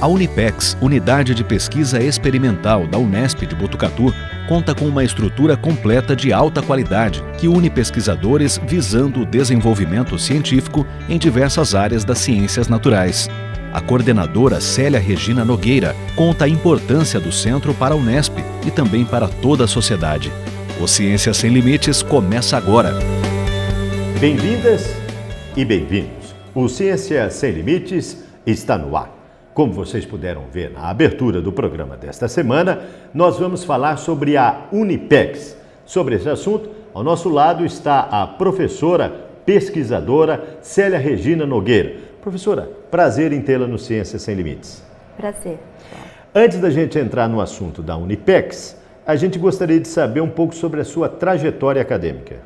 A Unipex, Unidade de Pesquisa Experimental da Unesp de Botucatu, conta com uma estrutura completa de alta qualidade que une pesquisadores visando o desenvolvimento científico em diversas áreas das ciências naturais. A coordenadora Célia Regina Nogueira conta a importância do centro para a Unesp e também para toda a sociedade. O Ciências Sem Limites começa agora. Bem-vindas e bem-vindos. O Ciências Sem Limites está no ar. Como vocês puderam ver na abertura do programa desta semana, nós vamos falar sobre a Unipex. Sobre esse assunto, ao nosso lado está a professora, pesquisadora Célia Regina Nogueira. Professora, prazer em tê-la no Ciências Sem Limites. Prazer. Antes da gente entrar no assunto da Unipex, a gente gostaria de saber um pouco sobre a sua trajetória acadêmica.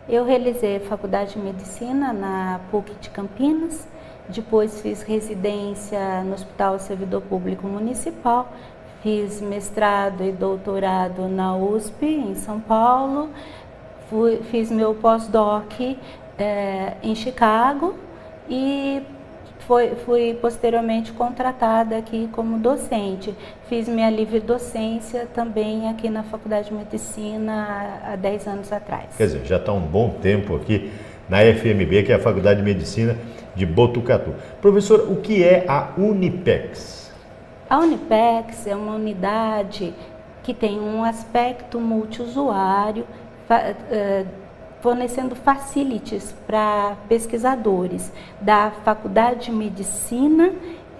Eu realizei a Faculdade de Medicina na PUC de Campinas, depois fiz residência no Hospital Servidor Público Municipal, fiz mestrado e doutorado na USP, em São Paulo, fiz meu pós-doc em Chicago e fui posteriormente contratada aqui como docente. Fiz minha livre docência também aqui na Faculdade de Medicina há 10 anos atrás. Quer dizer, já está um bom tempo aqui na FMB, que é a Faculdade de Medicina de Botucatu. Professor, o que é a Unipex? A Unipex é uma unidade que tem um aspecto multiusuário, fornecendo facilities para pesquisadores da Faculdade de Medicina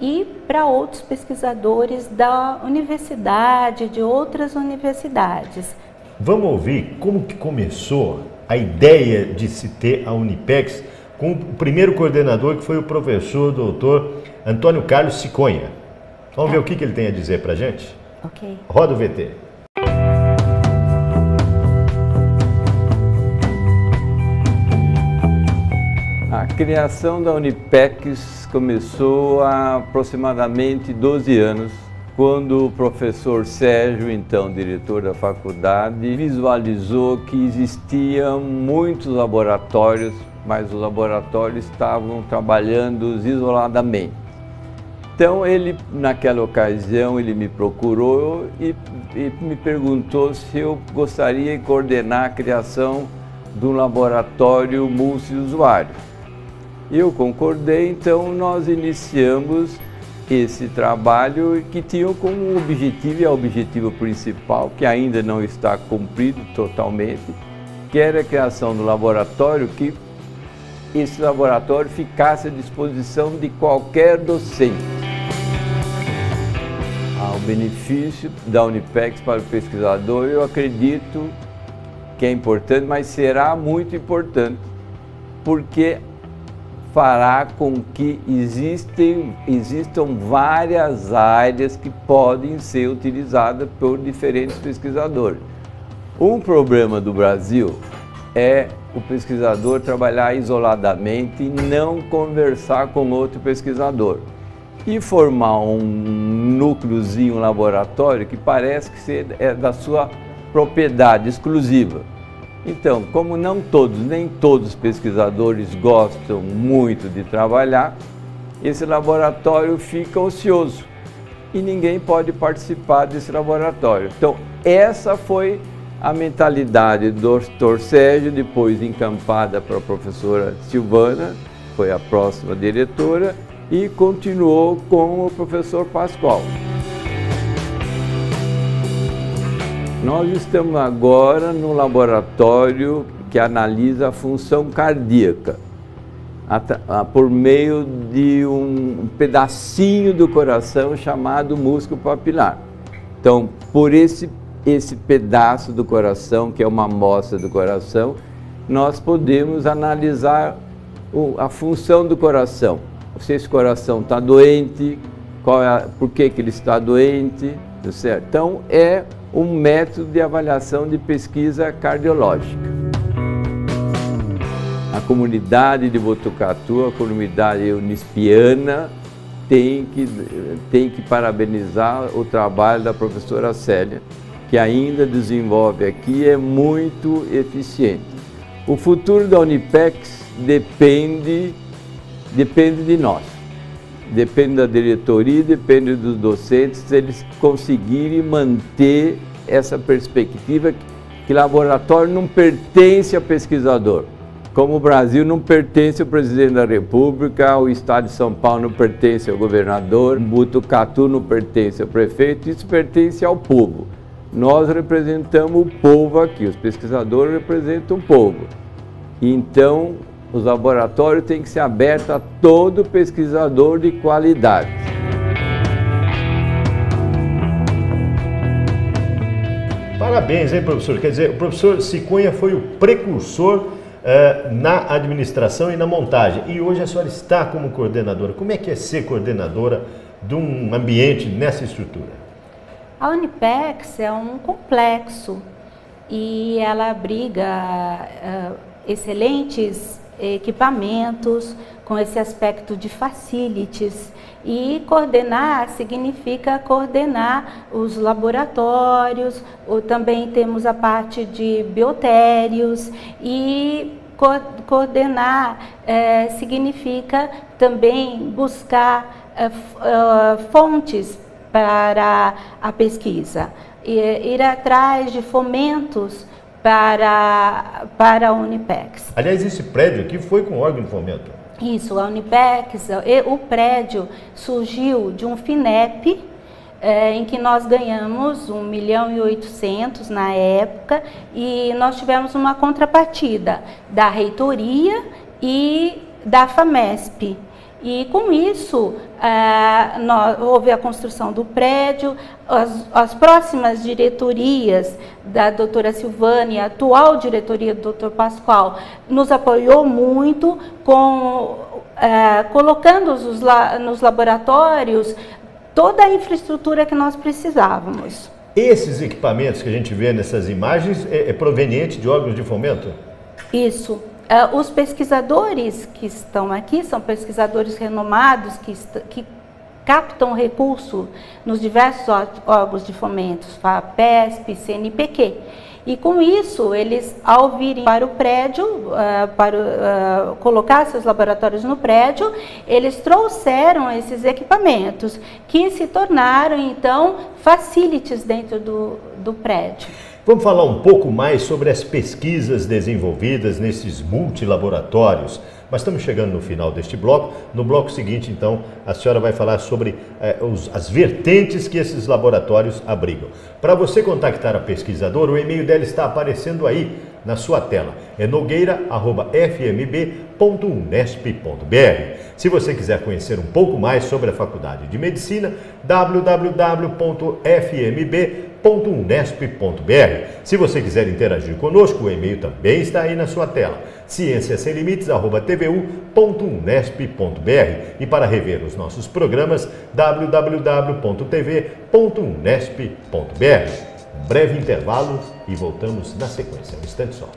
e para outros pesquisadores da universidade, de outras universidades. Vamos ouvir como que começou a ideia de se ter a Unipex com o primeiro coordenador, que foi o professor doutor Antônio Carlos Siconha. Vamos ver o que ele tem a dizer para a gente? Ok. Roda o VT. A criação da Unipex começou há aproximadamente 12 anos, quando o professor Sérgio, então diretor da faculdade, visualizou que existiam muitos laboratórios, mas os laboratórios estavam trabalhando isoladamente. Então ele, naquela ocasião, ele me procurou e me perguntou se eu gostaria de coordenar a criação de um laboratório multiusuário. Eu concordei, então nós iniciamos esse trabalho que tinha como objetivo, e é o objetivo principal, que ainda não está cumprido totalmente, que era a criação do laboratório, que esse laboratório ficasse à disposição de qualquer docente. O benefício da Unipex para o pesquisador, eu acredito que é importante, mas será muito importante, porque fará com que existam várias áreas que podem ser utilizadas por diferentes pesquisadores. Um problema do Brasil é o pesquisador trabalhar isoladamente e não conversar com outro pesquisador. E formar um núcleozinho, um laboratório que parece que é da sua propriedade exclusiva. Então, como nem todos os pesquisadores gostam muito de trabalhar, esse laboratório fica ocioso e ninguém pode participar desse laboratório. Então, essa foi a mentalidade do Dr. Sérgio, depois encampada para a professora Silvana, foi a próxima diretora, e continuou com o professor Pascoal. Nós estamos agora no laboratório que analisa a função cardíaca, por meio de um pedacinho do coração chamado músculo papilar. Então, por esse pedaço do coração, que é uma amostra do coração, nós podemos analisar a função do coração. Se esse coração está doente, por que ele está doente, certo? Então, é um método de avaliação de pesquisa cardiológica. A comunidade de Botucatu, a comunidade unispiana, tem que parabenizar o trabalho da professora Célia, que ainda desenvolve aqui, é muito eficiente. O futuro da Unipex depende de nós. depende da diretoria, depende dos docentes, se eles conseguirem manter essa perspectiva que laboratório não pertence ao pesquisador. Como o Brasil não pertence ao presidente da República, o estado de São Paulo não pertence ao governador, Botucatu não pertence ao prefeito, isso pertence ao povo. Nós representamos o povo aqui, os pesquisadores representam o povo. Então, os laboratórios têm que ser abertos a todo pesquisador de qualidade. Parabéns, hein, professor? Quer dizer, o professor Cicunha foi o precursor na administração e na montagem. E hoje a senhora está como coordenadora. Como é que é ser coordenadora de um ambiente nessa estrutura? A Unipex é um complexo e ela abriga excelentes equipamentos com esse aspecto de facilities, e coordenar significa coordenar os laboratórios, ou também temos a parte de biotérios, e coordenar significa também buscar fontes para a pesquisa, ir atrás de fomentos para a Unipex. Aliás, esse prédio aqui foi com órgão de fomento. Isso, a Unipex, o prédio surgiu de um FINEP, em que nós ganhamos 1.800.000 na época, e nós tivemos uma contrapartida da reitoria e da FAMESP. E com isso, houve a construção do prédio, as próximas diretorias da doutora Silvana e a atual diretoria do doutor Pascoal nos apoiou muito, colocando nos laboratórios toda a infraestrutura que nós precisávamos. Esses equipamentos que a gente vê nessas imagens é proveniente de órgãos de fomento? Isso. Os pesquisadores que estão aqui são pesquisadores renomados que captam recurso nos diversos órgãos de fomento, FAPESP, CNPq. E com isso, eles, ao virem para o prédio, colocar seus laboratórios no prédio, eles trouxeram esses equipamentos, que se tornaram, então, facilities dentro do prédio. Vamos falar um pouco mais sobre as pesquisas desenvolvidas nesses multilaboratórios. Mas estamos chegando no final deste bloco. No bloco seguinte, então, a senhora vai falar sobre as vertentes que esses laboratórios abrigam. Para você contactar a pesquisadora, o e-mail dela está aparecendo aí na sua tela. É nogueira@fmb.unesp.br. Se você quiser conhecer um pouco mais sobre a Faculdade de Medicina, www.fmb.unesp.br. Se você quiser interagir conosco, o e-mail também está aí na sua tela. cienciasemlimites@tvu.unesp.br. E para rever os nossos programas, www.tv.unesp.br. Um breve intervalo e voltamos na sequência. Um instante só.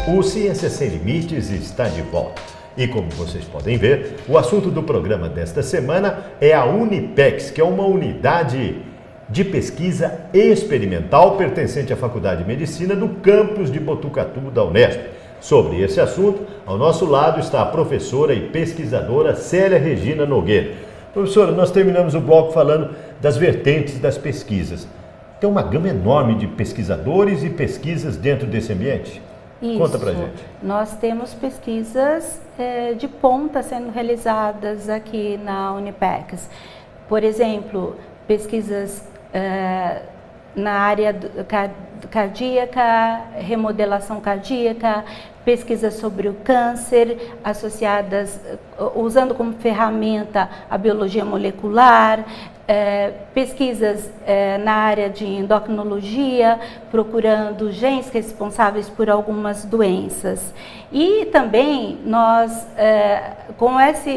O Ciência Sem Limites está de volta. E como vocês podem ver, o assunto do programa desta semana é a Unipex, que é uma unidade de pesquisa experimental pertencente à Faculdade de Medicina do campus de Botucatu da Unesp. Sobre esse assunto, ao nosso lado está a professora e pesquisadora Célia Regina Nogueira. Professora, nós terminamos o bloco falando das vertentes das pesquisas. Tem uma gama enorme de pesquisadores e pesquisas dentro desse ambiente? Isso. Conta pra gente. Nós temos pesquisas de ponta sendo realizadas aqui na Unipex. Por exemplo, pesquisas na área cardíaca, remodelação cardíaca, pesquisas sobre o câncer, associadas, usando como ferramenta a biologia molecular, pesquisas na área de endocrinologia, procurando genes responsáveis por algumas doenças. E também nós, com essa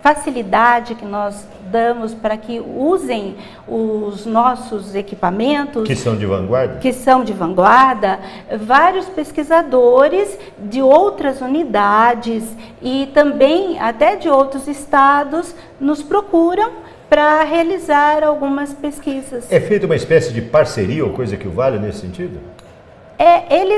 facilidade que nós damos para que usem os nossos equipamentos, que são de vanguarda? Que são de vanguarda, vários pesquisadores de outras unidades e também até de outros estados nos procuram para realizar algumas pesquisas. É feita uma espécie de parceria ou coisa que o valha nesse sentido?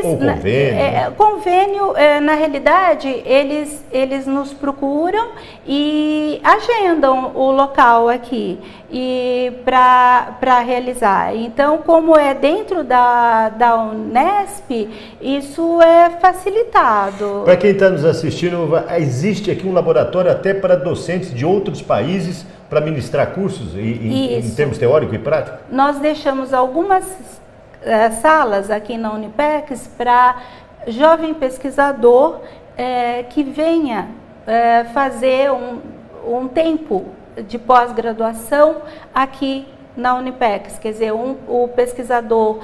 Ou convênio? Convênio, na realidade, eles nos procuram e agendam o local aqui para realizar. Então, como é dentro da Unesp, isso é facilitado. Para quem está nos assistindo, existe aqui um laboratório até para docentes de outros países para ministrar cursos em termos teórico e prático? Nós deixamos algumas salas aqui na Unipex para jovem pesquisador que venha fazer um tempo de pós-graduação aqui na Unipex, quer dizer, o pesquisador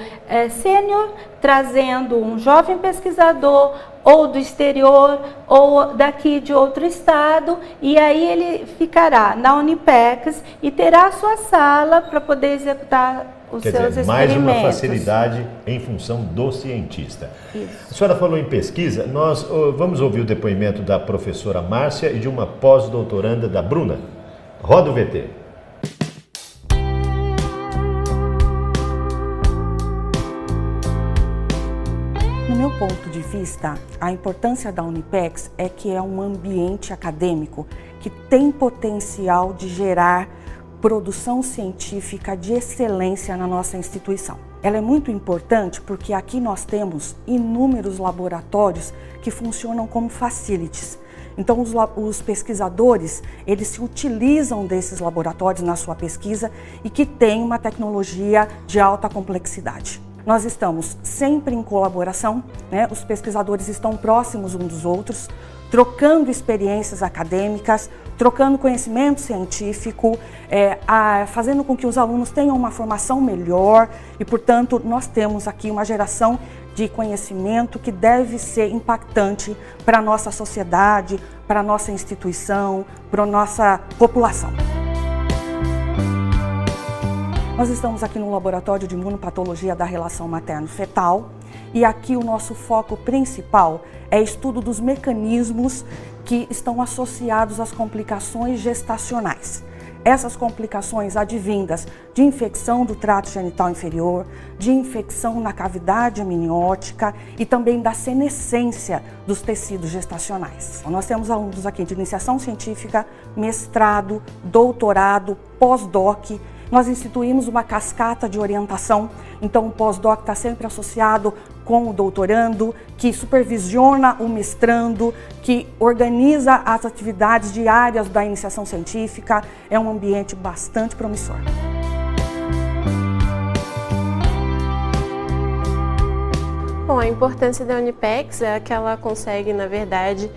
sênior trazendo um jovem pesquisador ou do exterior ou daqui de outro estado, e aí ele ficará na Unipex e terá a sua sala para poder executar os seus experimentos. Mais uma facilidade em função do cientista. Isso. A senhora falou em pesquisa, nós vamos ouvir o depoimento da professora Márcia e de uma pós-doutoranda da Bruna. Roda o VT. No meu ponto de vista, a importância da Unipex é que é um ambiente acadêmico que tem potencial de gerar produção científica de excelência na nossa instituição. Ela é muito importante porque aqui nós temos inúmeros laboratórios que funcionam como facilities. Então, os pesquisadores, eles se utilizam desses laboratórios na sua pesquisa e que tem uma tecnologia de alta complexidade. Nós estamos sempre em colaboração, né? Os pesquisadores estão próximos uns dos outros, trocando experiências acadêmicas, trocando conhecimento científico, fazendo com que os alunos tenham uma formação melhor e, portanto, nós temos aqui uma geração de conhecimento que deve ser impactante para a nossa sociedade, para a nossa instituição, para a nossa população. Nós estamos aqui no Laboratório de Imunopatologia da Relação Materno-Fetal e aqui o nosso foco principal é estudo dos mecanismos que estão associados às complicações gestacionais. Essas complicações advindas de infecção do trato genital inferior, de infecção na cavidade amniótica e também da senescência dos tecidos gestacionais. Nós temos alunos aqui de iniciação científica, mestrado, doutorado, pós-doc. Nós instituímos uma cascata de orientação, então o pós-doc está sempre associado com o doutorando, que supervisiona o mestrando, que organiza as atividades diárias da iniciação científica. É um ambiente bastante promissor. Bom, a importância da Unipex é que ela consegue, na verdade,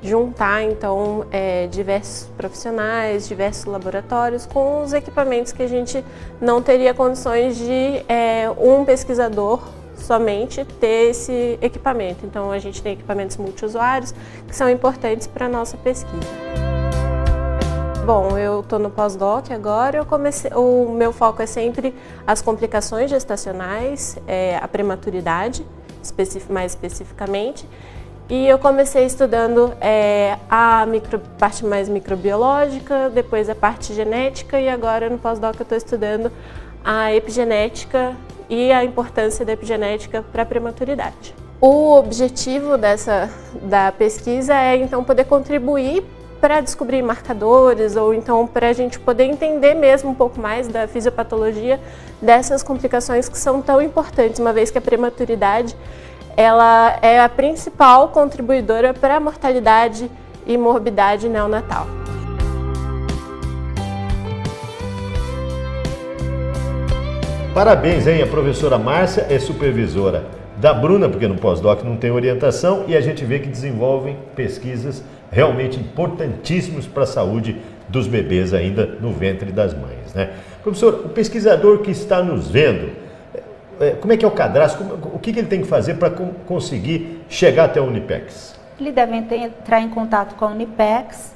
juntar então diversos profissionais, diversos laboratórios com os equipamentos que a gente não teria condições de um pesquisador somente ter esse equipamento. Então a gente tem equipamentos multiusuários que são importantes para a nossa pesquisa. Bom, eu estou no pós-doc agora, o meu foco é sempre as complicações gestacionais, a prematuridade, mais especificamente. E eu comecei estudando a parte mais microbiológica, depois a parte genética e agora no pós-doc eu estou estudando a epigenética e a importância da epigenética para a prematuridade. O objetivo da pesquisa é então poder contribuir para descobrir marcadores ou então para a gente poder entender mesmo um pouco mais da fisiopatologia dessas complicações que são tão importantes, uma vez que a prematuridade ela é a principal contribuidora para a mortalidade e morbidade neonatal. Parabéns, hein? A professora Márcia é supervisora da Bruna, porque no pós-doc não tem orientação, e a gente vê que desenvolvem pesquisas realmente importantíssimas para a saúde dos bebês ainda no ventre das mães, né? Professor, o pesquisador que está nos vendo, como é que é o cadastro? O que ele tem que fazer para conseguir chegar até a Unipex? Ele deve entrar em contato com a Unipex,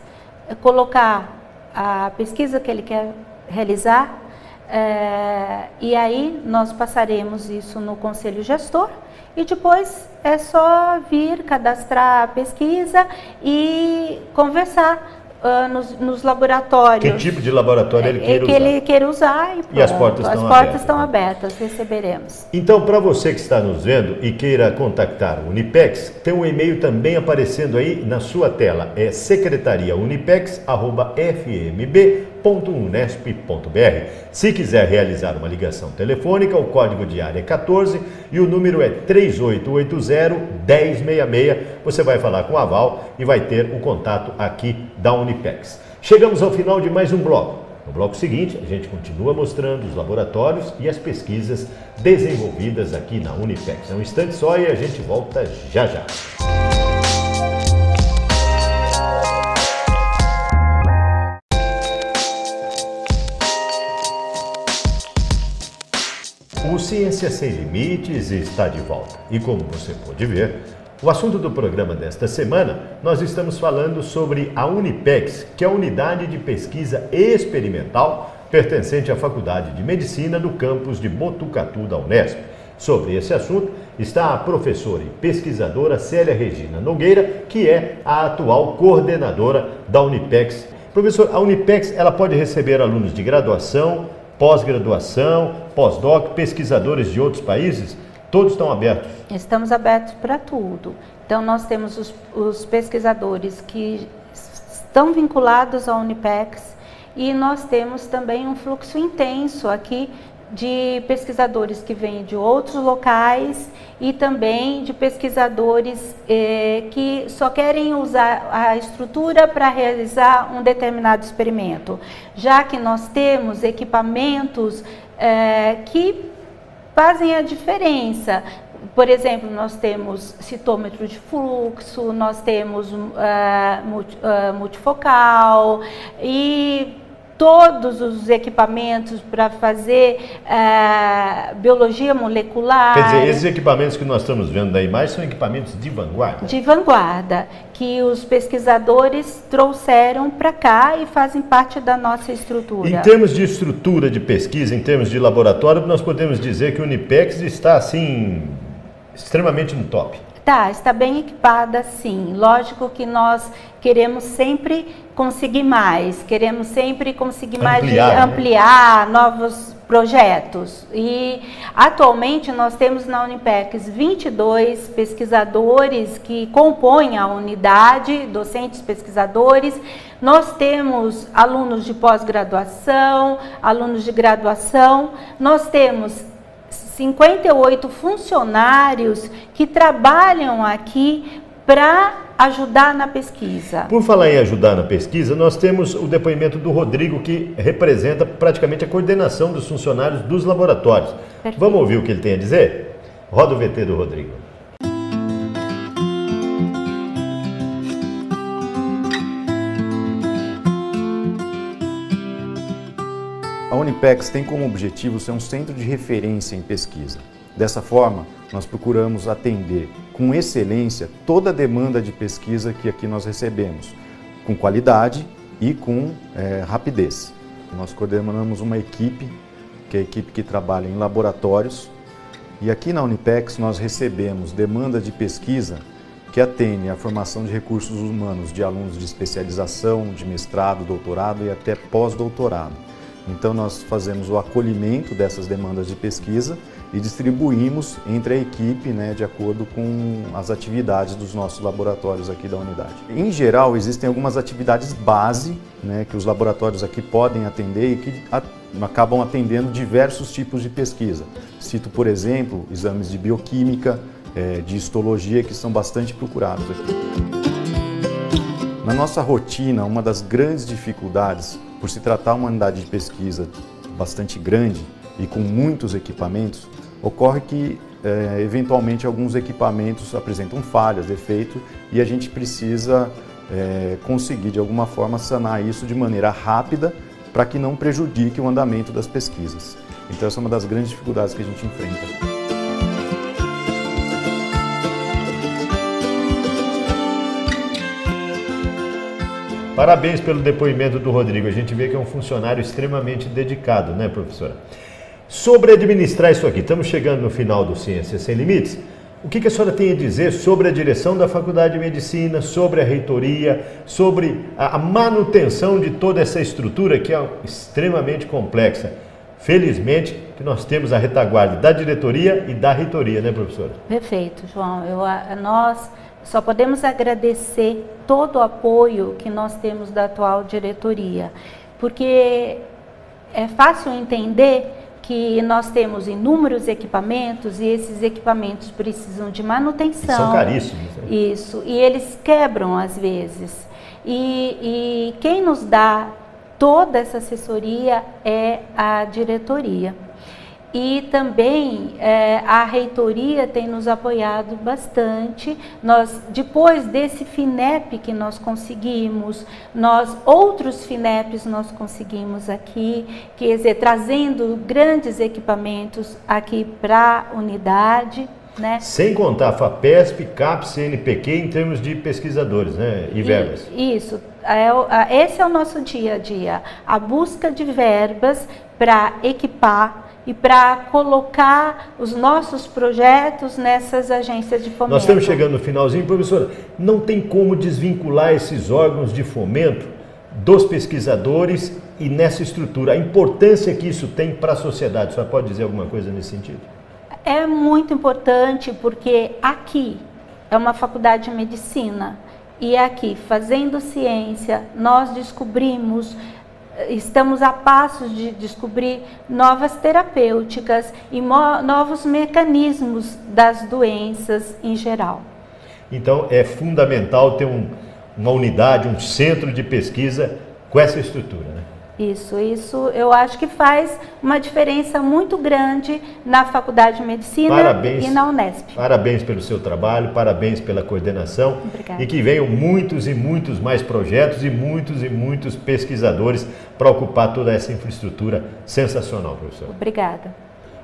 colocar a pesquisa que ele quer realizar, e aí nós passaremos isso no conselho gestor e depois é só vir cadastrar a pesquisa e conversar nos laboratórios. Que tipo de laboratório ele queira usar? Que ele queira usar e as portas estão abertas. Estão abertas, receberemos. Então, para você que está nos vendo e queira contactar o Unipex, tem um e-mail também aparecendo aí na sua tela. É secretariaunipex@fmb.unesp.br. Se quiser realizar uma ligação telefônica, o código de área é 14 e o número é 3880-1066. Você vai falar com a Val e vai ter o contato aqui da Unipex. Chegamos ao final de mais um bloco. No bloco seguinte, a gente continua mostrando os laboratórios e as pesquisas desenvolvidas aqui na Unipex. É um instante só e a gente volta já já. O Ciência Sem Limites está de volta e, como você pode ver, o assunto do programa desta semana, nós estamos falando sobre a Unipex, que é a unidade de pesquisa experimental pertencente à Faculdade de Medicina do campus de Botucatu da Unesp. Sobre esse assunto está a professora e pesquisadora Célia Regina Nogueira, que é a atual coordenadora da Unipex. Professor, a Unipex ela pode receber alunos de graduação, pós-graduação, pós-doc, pesquisadores de outros países? Todos estão abertos? Estamos abertos para tudo. Então, nós temos os pesquisadores que estão vinculados à Unipex e nós temos também um fluxo intenso aqui de pesquisadores que vêm de outros locais e também de pesquisadores que só querem usar a estrutura para realizar um determinado experimento, já que nós temos equipamentos que fazem a diferença. Por exemplo, nós temos citômetro de fluxo, nós temos multifocal e todos os equipamentos para fazer biologia molecular. Quer dizer, esses equipamentos que nós estamos vendo na imagem são equipamentos de vanguarda? De vanguarda, que os pesquisadores trouxeram para cá e fazem parte da nossa estrutura. Em termos de estrutura de pesquisa, em termos de laboratório, nós podemos dizer que o Unipex está, assim, extremamente no top. Está bem equipada, sim. Lógico que nós queremos sempre conseguir mais, queremos sempre conseguir ampliar novos projetos. E atualmente nós temos na Unipex 22 pesquisadores que compõem a unidade, docentes pesquisadores. Nós temos alunos de pós-graduação, alunos de graduação, nós temos 58 funcionários que trabalham aqui para ajudar na pesquisa. Por falar em ajudar na pesquisa, nós temos o depoimento do Rodrigo, que representa praticamente a coordenação dos funcionários dos laboratórios. Perfeito. Vamos ouvir o que ele tem a dizer? Roda o VT do Rodrigo. A Unipex tem como objetivo ser um centro de referência em pesquisa. Dessa forma, nós procuramos atender com excelência toda a demanda de pesquisa que aqui nós recebemos, com qualidade e com rapidez. Nós coordenamos uma equipe, que é a equipe que trabalha em laboratórios, e aqui na Unipex nós recebemos demanda de pesquisa que atende à formação de recursos humanos de alunos de especialização, de mestrado, doutorado e até pós-doutorado. Então nós fazemos o acolhimento dessas demandas de pesquisa e distribuímos entre a equipe, de acordo com as atividades dos nossos laboratórios aqui da unidade. Em geral, existem algumas atividades base, que os laboratórios aqui podem atender e que acabam atendendo diversos tipos de pesquisa. Cito, por exemplo, exames de bioquímica, de histologia, que são bastante procurados aqui. Na nossa rotina, uma das grandes dificuldades, por se tratar uma unidade de pesquisa bastante grande e com muitos equipamentos, ocorre que, eventualmente, alguns equipamentos apresentam falhas, defeitos, e a gente precisa conseguir, de alguma forma, sanar isso de maneira rápida para que não prejudique o andamento das pesquisas. Então, essa é uma das grandes dificuldades que a gente enfrenta. Parabéns pelo depoimento do Rodrigo. A gente vê que é um funcionário extremamente dedicado, né, professora? Sobre administrar isso aqui, estamos chegando no final do Ciência Sem Limites. O que a senhora tem a dizer sobre a direção da Faculdade de Medicina, sobre a reitoria, sobre a manutenção de toda essa estrutura que é extremamente complexa? Felizmente que nós temos a retaguarda da diretoria e da reitoria, né, professora? Perfeito, João. Nós só podemos agradecer todo o apoio que nós temos da atual diretoria, porque é fácil entender que nós temos inúmeros equipamentos e esses equipamentos precisam de manutenção. E são caríssimos. Né? Isso, e eles quebram às vezes. E quem nos dá toda essa assessoria é a diretoria. E também a reitoria tem nos apoiado bastante. Nós, depois desse FINEP que nós conseguimos, outros FINEPs nós conseguimos aqui, quer dizer, trazendo grandes equipamentos aqui para a unidade. Né? Sem contar a FAPESP, CAPES, CNPq em termos de pesquisadores, né? E verbas. Isso, esse é o nosso dia a dia, a busca de verbas para equipar e para colocar os nossos projetos nessas agências de fomento. Nós estamos chegando no finalzinho, professora, não tem como desvincular esses órgãos de fomento dos pesquisadores e nessa estrutura, a importância que isso tem para a sociedade. A senhora pode dizer alguma coisa nesse sentido? É muito importante porque aqui é uma faculdade de medicina e aqui, fazendo ciência, nós descobrimos, estamos a passos de descobrir novas terapêuticas e novos mecanismos das doenças em geral. Então é fundamental ter uma unidade, um centro de pesquisa com essa estrutura, né? Isso eu acho que faz uma diferença muito grande na Faculdade de Medicina e na Unesp. Parabéns pelo seu trabalho, parabéns pela coordenação. Obrigada. E que venham muitos e muitos mais projetos e muitos pesquisadores para ocupar toda essa infraestrutura sensacional, professor. Obrigada.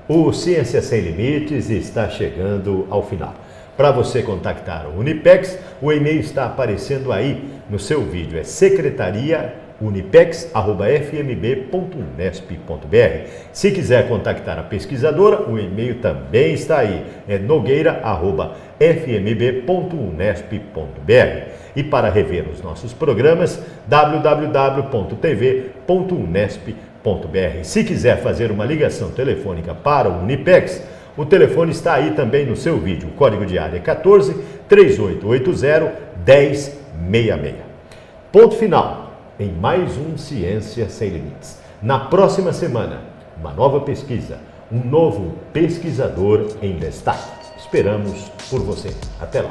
O Ciência Sem Limites está chegando ao final. Para você contactar o Unipex, o e-mail está aparecendo aí no seu vídeo, é secretaria@fmb.unesp.br. Se quiser contactar a pesquisadora, o e-mail também está aí, é nogueira@fmb.unesp.br. E para rever os nossos programas, www.tv.unesp.br. Se quiser fazer uma ligação telefônica para o Unipex, o telefone está aí também no seu vídeo. O código de área é 14 3880 1066. Ponto final em mais um Ciência Sem Limites. Na próxima semana, uma nova pesquisa, um novo pesquisador em destaque. Esperamos por você. Até lá.